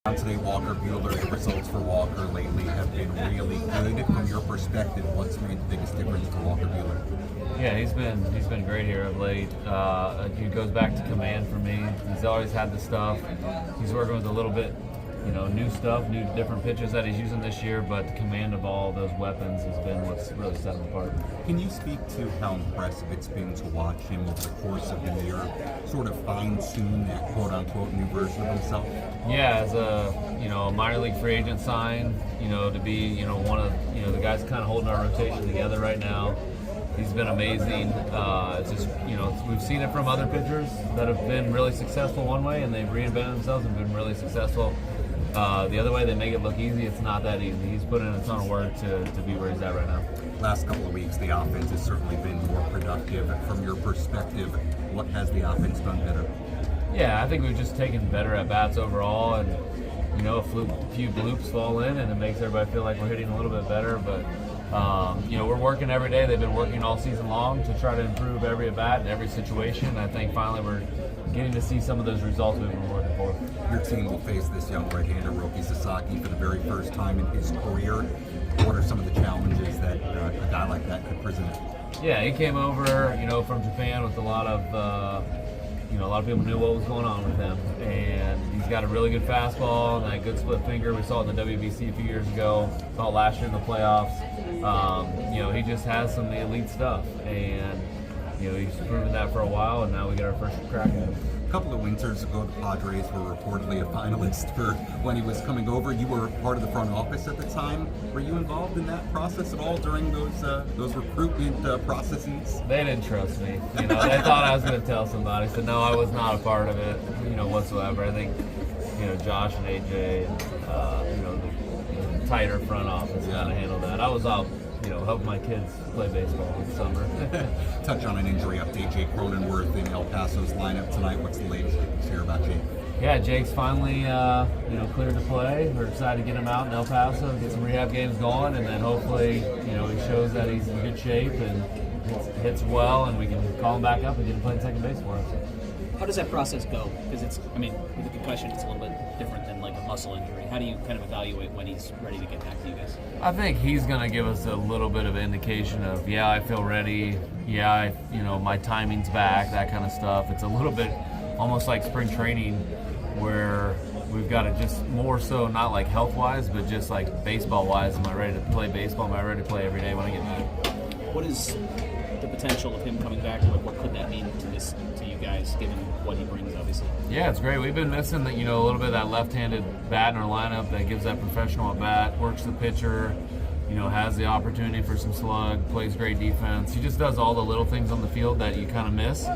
Today, Walker Buehler. The results for Walker lately have been really good. From your perspective, what's made the biggest difference to Walker Buehler? Yeah, he's been great here of late. He goes back to command for me. He's always had the stuff. He's working with a little bit, new stuff, new different pitches that he's using this year. But the command of all those weapons has been what's really set him apart. Can you speak to how impressive it's been to watch him over the course of the year, sort of fine-tune that quote-unquote new version of himself? Yeah, as a minor league free agent sign, to be one of the guys kind of holding our rotation together right now. He's been amazing. It's just we've seen it from other pitchers that have been really successful one way and they've reinvented themselves and been really successful the other way. They make it look easy. It's not that easy. He's put in a ton of work to be where he's at right now. Last couple of weeks, the offense has certainly been more productive. From your perspective, what has the offense done better? Yeah, I think we've just taken better at bats overall, and a few bloops fall in, and it makes everybody feel like we're hitting a little bit better. But we're working every day. They've been working all season long to try to improve every at bat and every situation. I think finally we're getting to see some of those results we've been working for. Your team will face this young right-hander, Roki Sasaki, for the very first time in his career. What are some of the challenges that a guy like that could present? Yeah, he came over, from Japan with a lot of people knew what was going on with him, and he's got a really good fastball and that good split finger. We saw it in the WBC a few years ago, saw it last year in the playoffs. He just has some elite stuff, and he's proven that for a while, and now we get our first crack at him. A couple of winters ago, the Padres were reportedly a finalist for when he was coming over. You were part of the front office at the time. Were you involved in that process at all during those recruitment processes? They didn't trust me. They thought I was going to tell somebody. So no, I was not a part of it, whatsoever. I think, Josh and AJ, the tighter front office kind of handled that. I was out, helping my kids play baseball in the summer. Touch on an injury update. Jake Cronenworth in El Paso's lineup tonight. What's the latest you can share about Jake? Yeah, Jake's finally, cleared to play. We're excited to get him out in El Paso, get some rehab games going, and then hopefully, he shows that he's in good shape and hits well, and we can call him back up and get him playing second base for us. How does that process go? Because with a concussion, it's a little bit different than like a muscle injury. How do you kind of evaluate when he's ready to get back to you guys? I think he's going to give us a little bit of indication of, I feel ready. My timing's back, that kind of stuff. It's a little bit almost like spring training where we've got to just more so, not like health-wise, but just like baseball-wise. Am I ready to play baseball? Am I ready to play every day when I get back? What is the potential of him coming back? What could that mean to you guys, given what he brings, obviously? Yeah, it's great. We've been missing a little bit of that left-handed bat in our lineup that gives that professional at bat, works the pitcher, has the opportunity for some slug, plays great defense. He just does all the little things on the field that you kind of miss,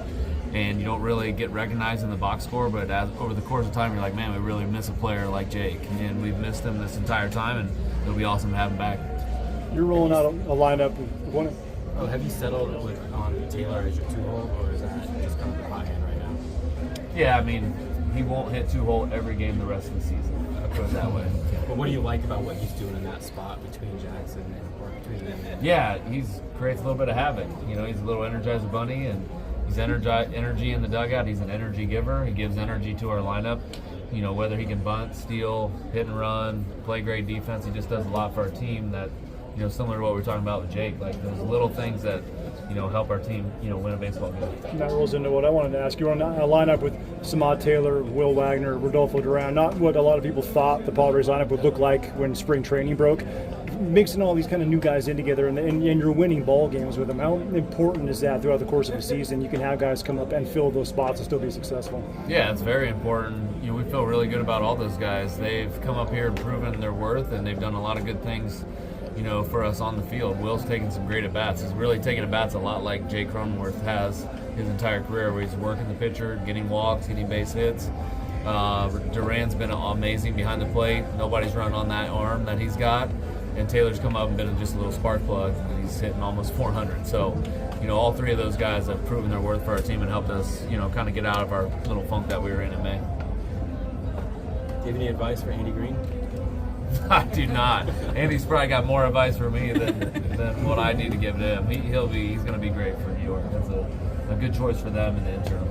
and you don't really get recognized in the box score. But over the course of time, you're like, man, we really miss a player like Jake, and we've missed him this entire time, and it'll be awesome to have him back. You're rolling out a lineup with one. Oh, have you settled on Taylor as your two-hole, or is that just kind of the hot hand right now? Yeah, he won't hit two-hole every game the rest of the season. I'll put it that way. But what do you like about what he's doing in that spot between Jackson and between them? Yeah, creates a little bit of havoc. He's a little Energizer Bunny, and he's energy in the dugout. He's an energy giver. He gives energy to our lineup. Whether he can bunt, steal, hit and run, play great defense, he just does a lot for our team that, similar to what we were talking about with Jake, like those little things that, help our team, win a baseball game. That rolls into what I wanted to ask. You're on a lineup with Samad Taylor, Will Wagner, Rodolfo Duran, not what a lot of people thought the Padres lineup would look like when spring training broke. Mixing all these kind of new guys in together, and you're winning ball games with them. How important is that throughout the course of the season? You can have guys come up and fill those spots and still be successful. Yeah, it's very important. We feel really good about all those guys. They've come up here and proven their worth, and they've done a lot of good things, for us on the field. Will's taking some great at-bats. He's really taking at-bats a lot like Jake Cronenworth has his entire career, where he's working the pitcher, getting walks, getting base hits. Duran's been amazing behind the plate. Nobody's run on that arm that he's got. And Taylor's come up and been just a little spark plug, and he's hitting almost 400. So, all three of those guys have proven their worth for our team and helped us, kind of get out of our little funk that we were in May. Do you have any advice for Andy Green? I do not. Andy's probably got more advice for me than what I need to give to him. He's going to be great for New York. That's a good choice for them in the interim.